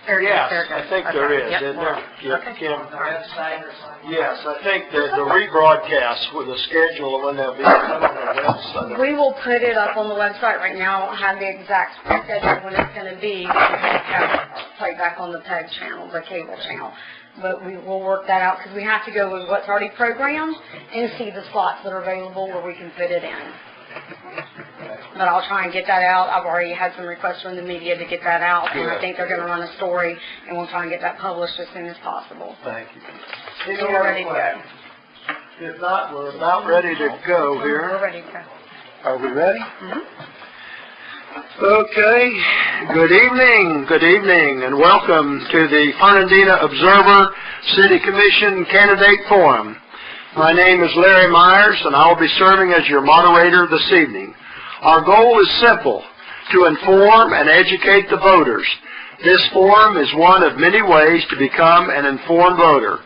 Yes, I think there is, Yep. isn't there? Okay. Kim? Website or something? Yes, I think the rebroadcast with the schedule of when they'll be on the website. We will put it up on the website right now. I don't have the exact schedule when it's going to be. Have it played back on the PEG channel, the cable channel. But we will work that out because we have to go with what's already programmed and see the slots that are available where we can fit it in. But I'll try and get that out. I've already had some requests from the media to get that out, and I think they're going to run a story, and we'll try and get that published as soon as possible. Thank you. So we're ready to go. If not, we're about ready to go We're here. ready to go. Are we ready? Mm-hmm. Okay. Good evening, and welcome to the Fernandina Observer City Commission Candidate Forum. My name is Larry Myers, and I will be serving as your moderator this evening. Our goal is simple, to inform and educate the voters. This forum is one of many ways to become an informed voter.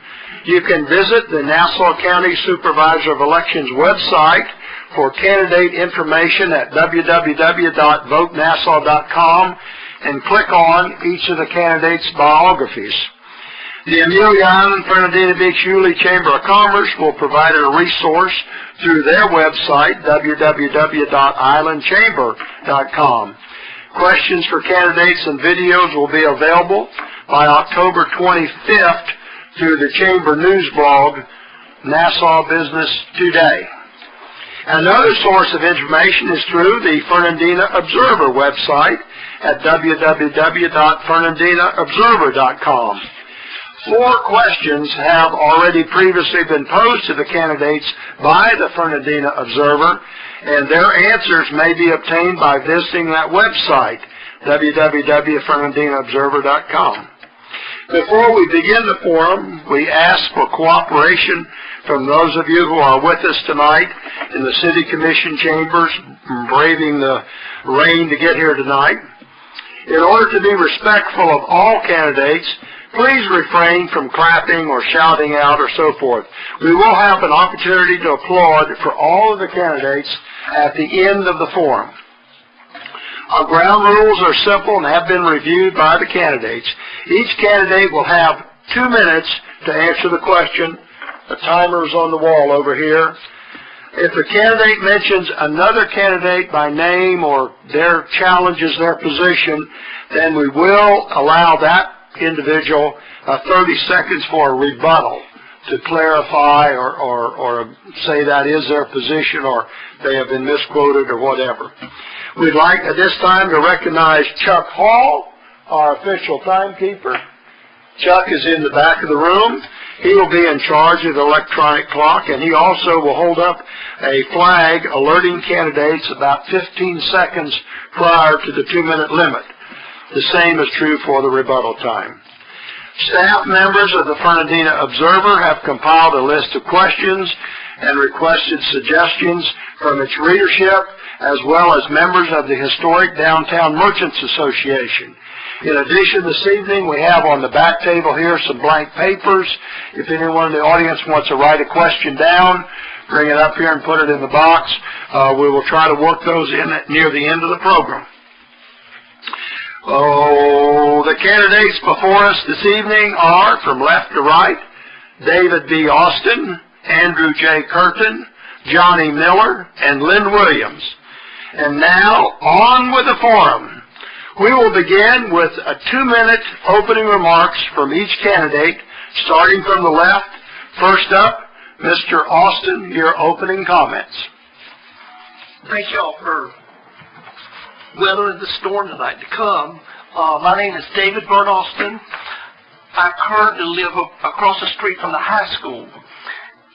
You can visit the Nassau County Supervisor of Elections website for candidate information at www.votenassau.com and click on each of the candidates' biographies. The Amelia Island Fernandina Beach Yulee Chamber of Commerce will provide a resource through their website, www.islandchamber.com. Questions for candidates and videos will be available by October 25th through the Chamber News blog, Nassau Business Today. Another source of information is through the Fernandina Observer website at www.fernandinaobserver.com. 4 questions have already previously been posed to the candidates by the Fernandina Observer, and their answers may be obtained by visiting that website, www.fernandinaobserver.com. Before we begin the forum, we ask for cooperation from those of you who are with us tonight in the City Commission chambers, braving the rain to get here tonight. In order to be respectful of all candidates, please refrain from clapping or shouting out or so forth. We will have an opportunity to applaud for all of the candidates at the end of the forum. Our ground rules are simple and have been reviewed by the candidates. Each candidate will have 2 minutes to answer the question. The timer is on the wall over here. If a candidate mentions another candidate by name or their challenges their position, then we will allow that individual 30 seconds for a rebuttal to clarify or say that is their position or they have been misquoted or whatever. We'd like at this time to recognize Chuck Hall, our official timekeeper. Chuck is in the back of the room. He will be in charge of the electronic clock, and he also will hold up a flag alerting candidates about 15 seconds prior to the 2-minute limit. The same is true for the rebuttal time. Staff members of the Fernandina Observer have compiled a list of questions and requested suggestions from its readership, as well as members of the Historic Downtown Merchants Association. In addition, this evening we have on the back table here some blank papers. If anyone in the audience wants to write a question down, bring it up here and put it in the box. We will try to work those in near the end of the program. The candidates before us this evening are, from left to right, David B. Austin, Andrew J. Curtin, Johnny Miller, and Lynn Williams. And now, on with the forum. We will begin with a 2-minute opening remarks from each candidate, starting from the left. First up, Mr. Austin, your opening comments. Thank y'all for weathering the storm tonight to come. My name is David Byrne Austin. I currently live across the street from the high school.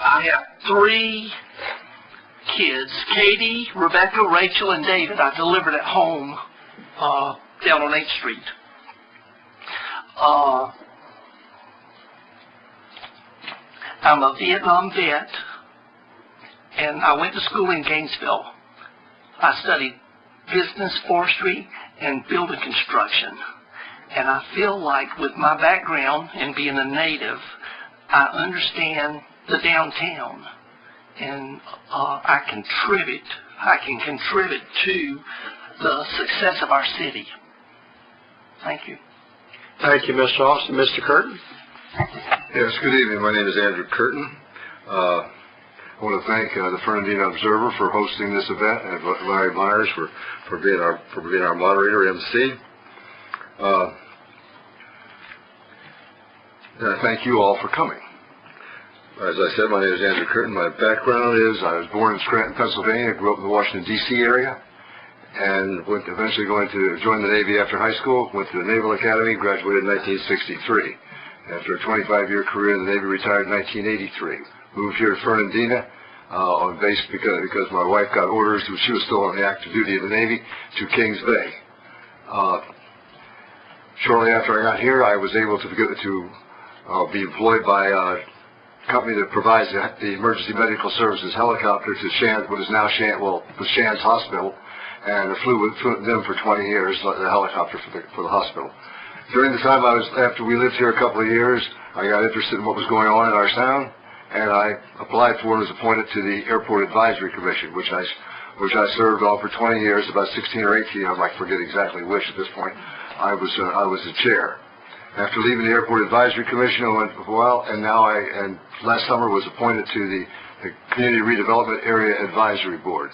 I have 3 kids, Katie, Rebecca, Rachel, and David. I delivered at home down on 8th Street. I'm a Vietnam vet, and I went to school in Gainesville. I studied business, forestry, and building construction. And I feel like with my background and being a native, I understand the downtown, and I can contribute to the success of our city. Thank you. Thank you, Mr. Austin. Mr. Curtin? Yes, good evening. My name is Andrew Curtin. I want to thank the Fernandina Observer for hosting this event, and Larry Myers for being our moderator, MC. And I thank you all for coming. As I said, my name is Andrew Curtin. My background is I was born in Scranton, Pennsylvania, grew up in the Washington, D.C. area, and eventually going to join the Navy after high school, went to the Naval Academy, graduated in 1963. After a 25-year career in the Navy, retired in 1983. Moved here to Fernandina on base because my wife got orders, she was still on the active duty of the Navy, to Kings Bay. Shortly after I got here, I was able to be employed by a company that provides the emergency medical services helicopter to Shands, what is now was Shands Hospital, and I flew with them for 20 years, the helicopter for the hospital. During the time after we lived here a couple of years, I got interested in what was going on in our town, and I applied for and was appointed to the Airport Advisory Commission, which I served on for 20 years, about 16 or 18, I might forget exactly which at this point. I was the chair. After leaving the Airport Advisory Commission, I went for a while, and last summer was appointed to the Community Redevelopment Area Advisory Board.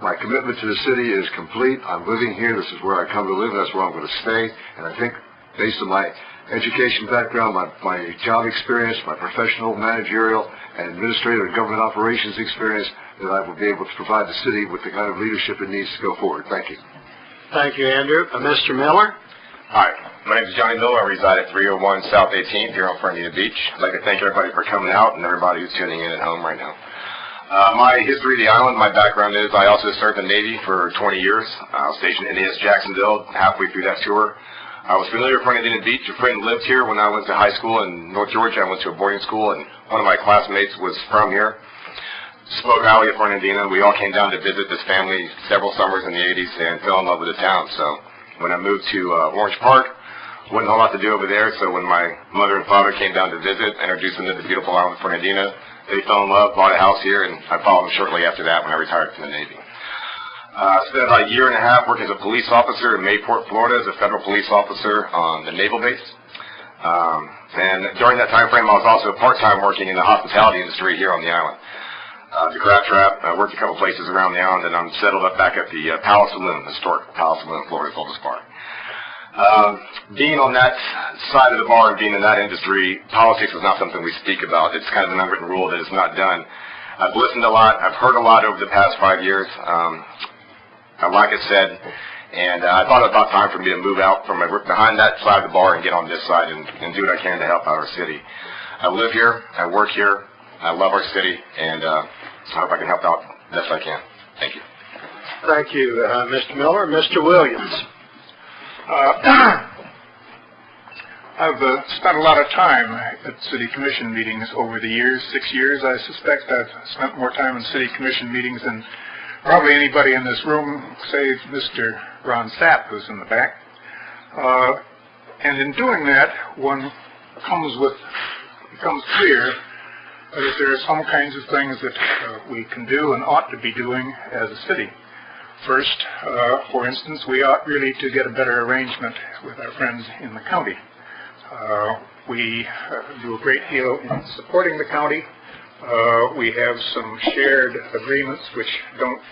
My commitment to the city is complete. I'm living here. This is where I come to live. That's where I'm going to stay. And I think, based on my education background, my job experience, my professional, managerial, and administrative and government operations experience, that I will be able to provide the city with the kind of leadership it needs to go forward. Thank you. Thank you, Andrew. Mr. Miller? Hi, my name is Johnny Miller. I reside at 301 South 18th here on Fernandina Beach. I'd like to thank everybody for coming out and everybody who's tuning in at home right now. My history of the island, my background is I also served in the Navy for 20 years. I was stationed in NAS Jacksonville halfway through that tour. I was familiar with Fernandina Beach. A friend lived here when I went to high school in North Georgia. I went to a boarding school, and one of my classmates was from here. Spoke highly of Fernandina. We all came down to visit this family several summers in the 80s and fell in love with the town. So when I moved to Orange Park, wasn't a whole lot to do over there, so when my mother and father came down to visit, introduced them to the beautiful island of Fernandina, they fell in love, bought a house here, and I followed them shortly after that when I retired from the Navy. I spent about a year and a half working as a police officer in Mayport, Florida, as a federal police officer on the naval base. And during that time frame, I was also part-time working in the hospitality industry here on the island. The Crab Trap. I worked a couple places around the island, and I'm settled up back at the Palace Saloon, the historic Palace Saloon, Florida's oldest bar. Being on that side of the bar and being in that industry, politics is not something we speak about. It's kind of an unwritten rule that it's not done. I've listened a lot. I've heard a lot over the past 5 years. Like I said, and I thought it was about time for me to move out from behind that side of the bar and get on this side and do what I can to help out our city. I live here. I work here. I love our city, and I hope I can help out best I can. Thank you. Thank you, Mr. Miller. Mr. Williams? I've spent a lot of time at city commission meetings over the years, 6 years. I suspect I've spent more time in city commission meetings than probably anybody in this room, save Mr. Ron Sapp, who's in the back. And in doing that, one becomes clear that there are some kinds of things that we can do and ought to be doing as a city. First, for instance, we ought really to get a better arrangement with our friends in the county. We do a great deal in supporting the county. We have some shared agreements which don't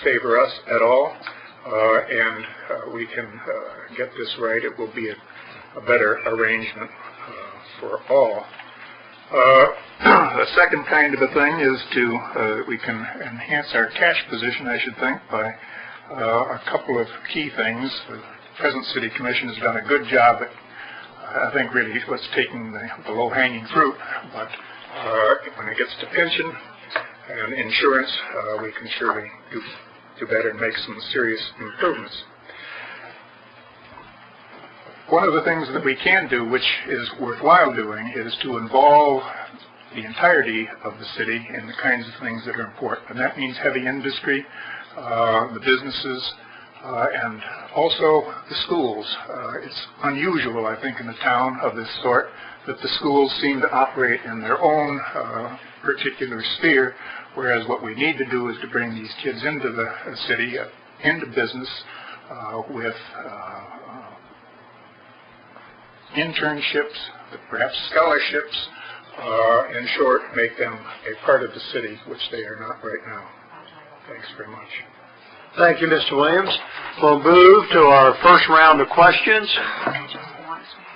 favor us at all, and we can get this right. It will be a better arrangement for all. The second kind of a thing is we can enhance our cash position, I should think, by a couple of key things. The present City Commission has done a good job at, I think, really what's taking the low-hanging fruit, but when it gets to pension and insurance, we can surely do better and make some serious improvements. One of the things that we can do, which is worthwhile doing, is to involve the entirety of the city in the kinds of things that are important. And that means heavy industry, the businesses, and also the schools. It's unusual, I think, in a town of this sort that the schools seem to operate in their own particular sphere, whereas what we need to do is to bring these kids into the city, into business, with internships, perhaps scholarships, in short, make them a part of the city, which they are not right now. Thanks very much. Thank you, Mr. Williams. We'll move to our first round of questions.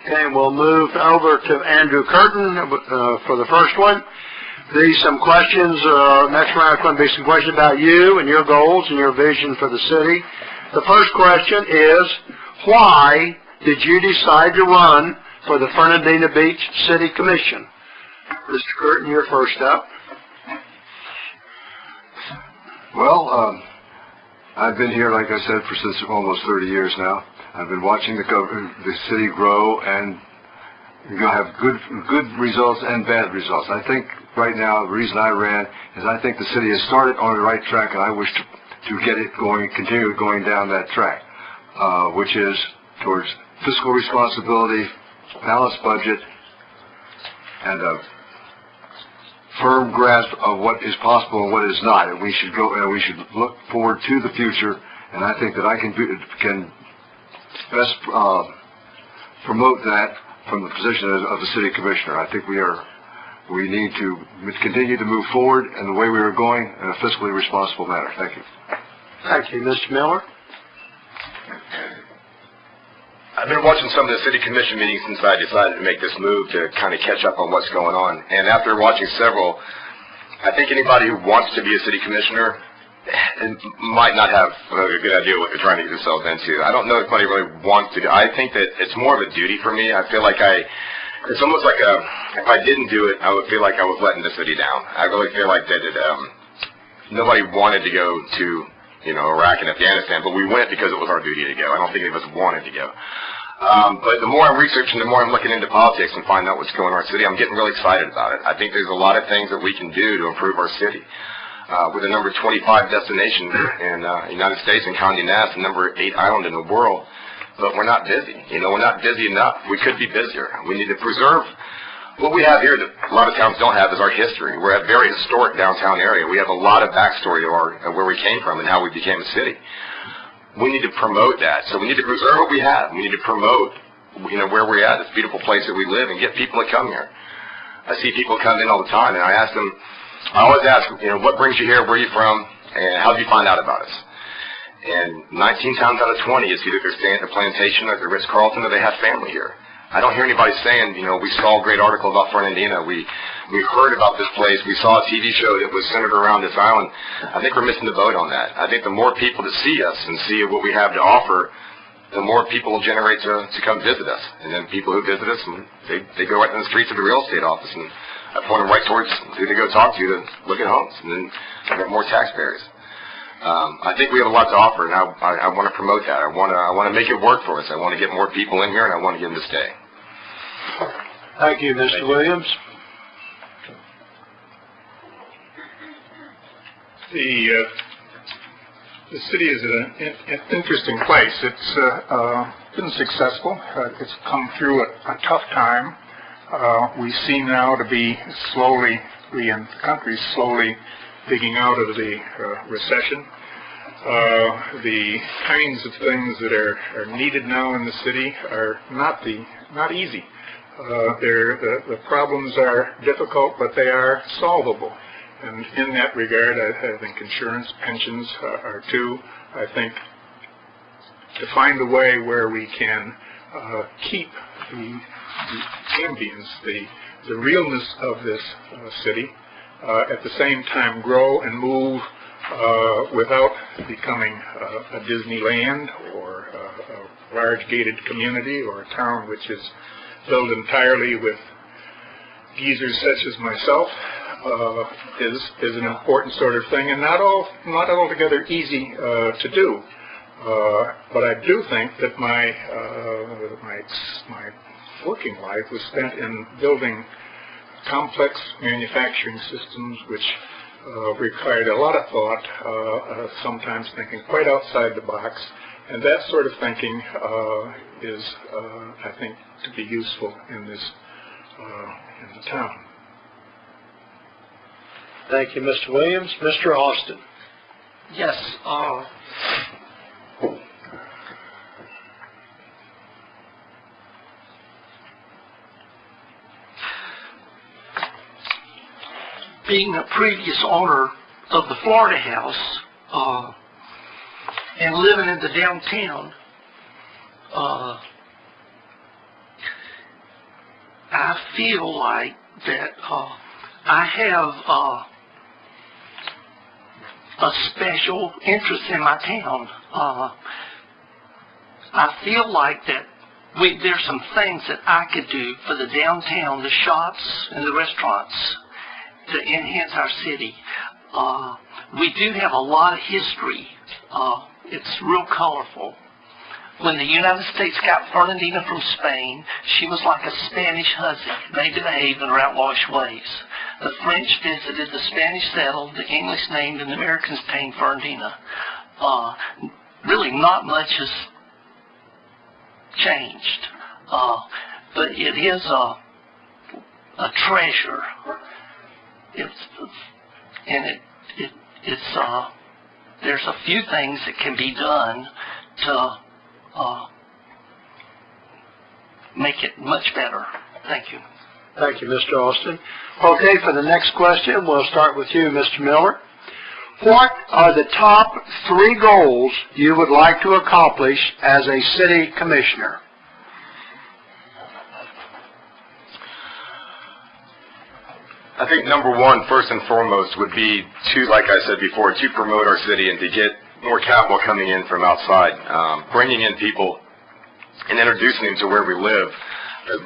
Okay, we'll move over to Andrew Curtin for the first one. These some questions. Next round is going to be some questions about you and your goals and your vision for the city. The first question is, why did you decide to run for the Fernandina Beach City Commission? Mr. Curtin, you're first up. Well, I've been here, like I said, for since almost 30 years now. I've been watching the city grow and have good results and bad results. I think right now the reason I ran is I think the city has started on the right track, and I wish to get it going, continue going down that track, which is towards fiscal responsibility, balanced budget, and a firm grasp of what is possible and what is not. And we should look forward to the future. And I think that I can best promote that from the position of the city commissioner. I think we need to continue to move forward in the way we are going in a fiscally responsible manner. Thank you. Thank you, Mr. Miller. I've been watching some of the city commission meetings since I decided to make this move to kind of catch up on what's going on. And after watching several, I think anybody who wants to be a city commissioner might not have a good idea what they're trying to get themselves into. I don't know if anybody really wants to do. I think that it's more of a duty for me. I feel like it's almost like if I didn't do it, I would feel like I was letting the city down. I really feel like that nobody wanted to go to Iraq and Afghanistan, but we went because it was our duty to go. I don't think any of us wanted to go. But the more I'm researching, the more I'm looking into politics and finding out what's going on in our city, I'm getting really excited about it. I think there's a lot of things that we can do to improve our city. We're the number 25 destination in the United States and counting that, the number 8 island in the world, but we're not busy. We're not busy enough. We could be busier. We need to preserve what we have here that a lot of towns don't have is our history. We're a very historic downtown area. We have a lot of backstory to where we came from and how we became a city. We need to promote that. So we need to preserve what we have. We need to promote, where we're at, this beautiful place that we live, and get people to come here. I see people come in all the time, and I always ask, what brings you here, where are you from, and how did you find out about us? And 19 times out of 20, it's either they're staying at the Plantation or the Ritz-Carlton or they have family here. I don't hear anybody saying, we saw a great article about Fernandina. We heard about this place. We saw a TV show that was centered around this island. I think we're missing the boat on that. I think the more people that see us and see what we have to offer, the more people will generate to come visit us. And then people who visit us, they go right in the streets of the real estate office, and I point them right towards who they go talk to look at homes. And then I get more taxpayers. I think we have a lot to offer, and I want to promote that. I want to make it work for us. I want to get more people in here, and I want to get them to stay. Thank you, Mr. Williams. The city is an interesting place. It's been successful. It's come through a tough time. We seem now to be we in the country slowly digging out of the recession. The kinds of things that are needed now in the city are not easy. The problems are difficult, but they are solvable. And in that regard, I think insurance, pensions are too. I think to find a way where we can keep the ambience, the realness of this city, at the same time grow and move without becoming a Disneyland or a large gated community or a town which is filled entirely with geezers such as myself, is an important sort of thing, and not altogether easy to do. But I do think that my working life was spent in building complex manufacturing systems which required a lot of thought, sometimes thinking quite outside the box, and that sort of thinking is, I think, to be useful in this in the town. Thank you, Mr. Williams. Mr. Austin. Yes. being a previous owner of the Florida House, and living in the downtown, I feel like that I have a special interest in my town. I feel like that there's some things that I could do for the downtown, the shops and the restaurants to enhance our city. We do have a lot of history. It's real colorful. When the United States got Fernandina from Spain, she was like a Spanish hussy, made to behave in her outlawish ways. The French visited, the Spanish settled, the English named, and the Americans tamed Fernandina. Really not much has changed, but it is a treasure. There's a few things that can be done to make it much better. Thank you. Thank you, Mr. Austin. Okay, for the next question, we'll start with you, Mr. Miller. What are the top 3 goals you would like to accomplish as a city commissioner? I think number one, first and foremost, would be to, like I said before, to promote our city and to get more capital coming in from outside. Bringing in people and introducing them to where we live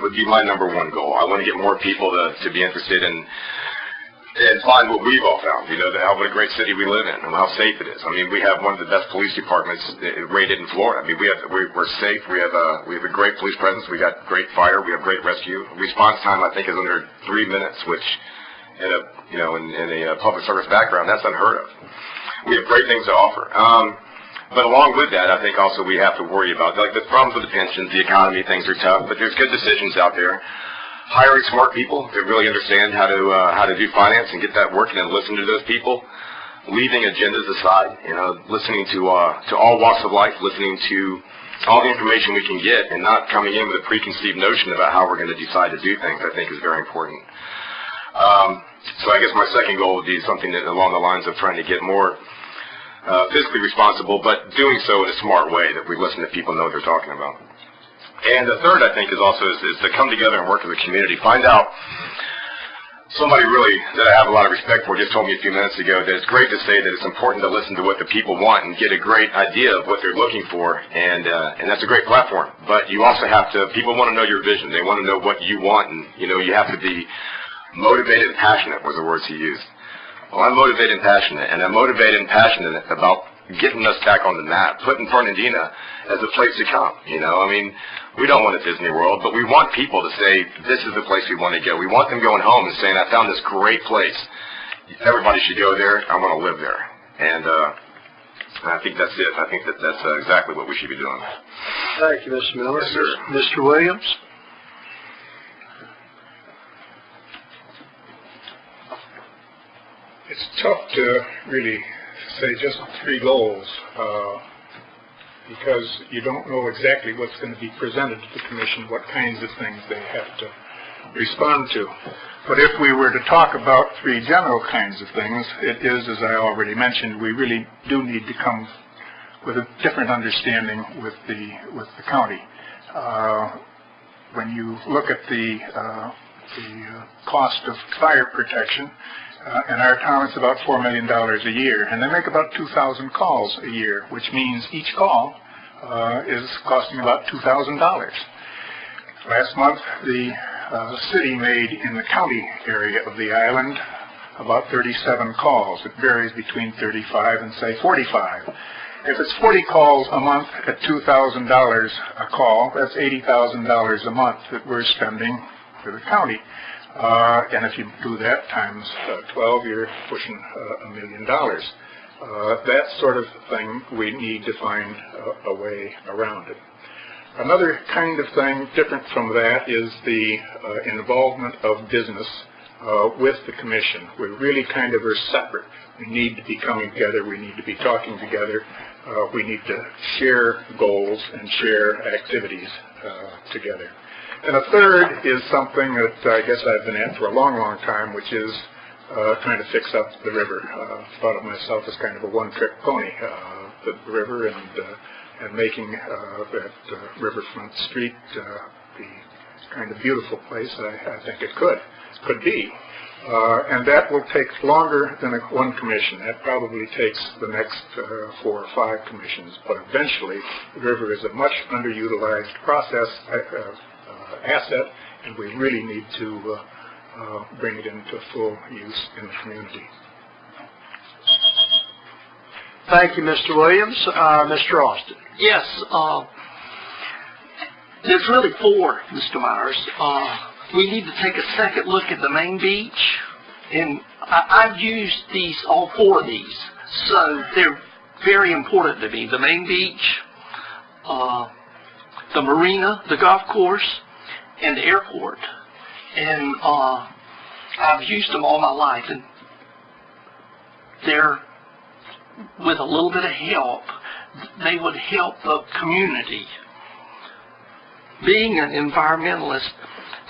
would be my number one goal. I want to get more people to be interested in and find what we've all found, what a great city we live in and how safe it is. I mean, we have one of the best police departments rated in Florida. I mean, we're safe. We have a great police presence. We got great fire. We have great rescue. Response time, I think, is under 3 minutes, which in a public service background, that's unheard of. We have great things to offer. But along with that, I think also we have to worry about, like, the problems with the pensions, the economy, things are tough, but there's good decisions out there. Hiring smart people that really understand how to do finance and get that working and listen to those people. Leaving agendas aside, listening to all walks of life, listening to all the information we can get and not coming in with a preconceived notion about how we're going to decide to do things, I think is very important. So I guess my second goal would be something that along the lines of trying to get more fiscally responsible, but doing so in a smart way that we listen to people know what they're talking about. And the third, I think, is to come together and work as a community. Find out somebody really that I have a lot of respect for just told me a few minutes ago that it's great to say that it's important to listen to what the people want and get a great idea of what they're looking for, and that's a great platform. But you also have to, people want to know your vision. They want to know what you want, and, you have to be motivated and passionate was the words he used. Well, I'm motivated and passionate, and I'm motivated and passionate about getting us back on the map, putting Fernandina as a place to come. I mean, we don't want a Disney World, but we want people to say, this is the place we want to go. We want them going home and saying, I found this great place. Everybody should go there. I want to live there. And I think that's it. I think that's exactly what we should be doing. Thank you, Mr. Miller. Yes, sir. Mr. Williams? It's tough to really say just 3 goals because you don't know exactly what's going to be presented to the commission, what kinds of things they have to respond to. But if we were to talk about 3 general kinds of things, it is, as I already mentioned, we really do need to come with a different understanding with the county. When you look at the cost of fire protection, in our town, it's about $4 million a year, and they make about 2,000 calls a year, which means each call is costing about $2,000. Last month, the city made in the county area of the island about 37 calls. It varies between 35 and, say, 45. If it's 40 calls a month at $2,000 a call, that's $80,000 a month that we're spending for the county. And if you do that times 12, you're pushing $1 million. That sort of thing, we need to find a way around it. Another kind of thing different from that is the involvement of business with the commission. We really kind of are separate. We need to be coming together. We need to be talking together. We need to share goals and share activities together. And a third is something that I guess I've been at for a long, long time, which is trying to fix up the river. Thought of myself as kind of a one-trick pony, the river and making that riverfront street the kind of beautiful place I think it could be. And that will take longer than one commission. That probably takes the next 4 or 5 commissions. But eventually, the river is a much underutilized asset, and we really need to bring it into full use in the community. Thank you, Mr. Williams. Mr. Austin. Yes, there's really 4, Mr. Myers. We need to take a second look at the main beach, and I've used all 4 of these, so they're very important to me. The main beach, the marina, the golf course, and the airport. And I've used them all my life, and they're, with a little bit of help, they would help the community. Being an environmentalist,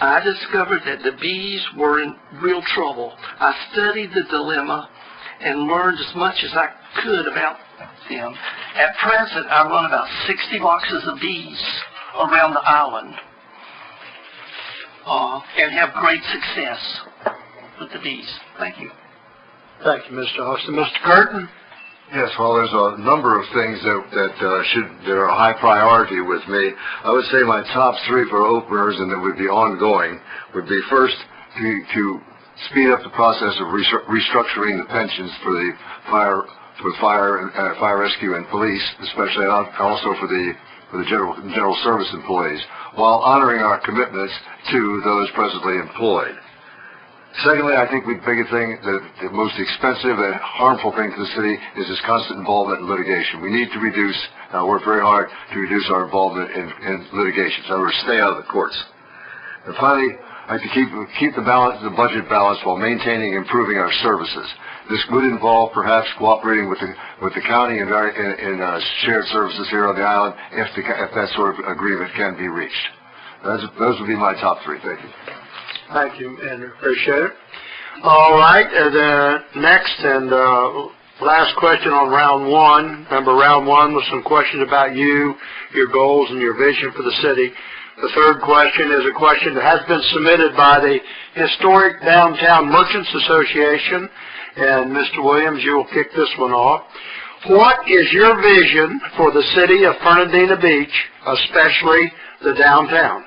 I discovered that the bees were in real trouble. I studied the dilemma and learned as much as I could about them. At present, I run about 60 boxes of bees around the island and have great success with the bees. Thank you. Thank you, Mr. Austin. Mr. Curtin? Yes, well, there's a number of things that are a high priority with me. I would say my top 3 for openers and that would be ongoing would be first to speed up the process of restructuring the pensions for the fire rescue and police, especially, and also for the general service employees, while honoring our commitments to those presently employed. Secondly, I think the biggest thing, the most expensive and harmful thing to the city is this constant involvement in litigation. We need to work very hard to reduce our involvement in litigation, so we're stay out of the courts. And finally, I like to keep the budget balanced while maintaining and improving our services. This would involve perhaps cooperating with the county in shared services here on the island if that sort of agreement can be reached. Those would be my top 3. Thank you. Thank you, Andrew. Appreciate it. All right, next and last question on round 1. Remember, round 1 was some questions about you, your goals, and your vision for the city. The third question is a question that has been submitted by the Historic Downtown Merchants Association. And Mr. Williams, you will kick this one off. What is your vision for the city of Fernandina Beach, especially the downtown?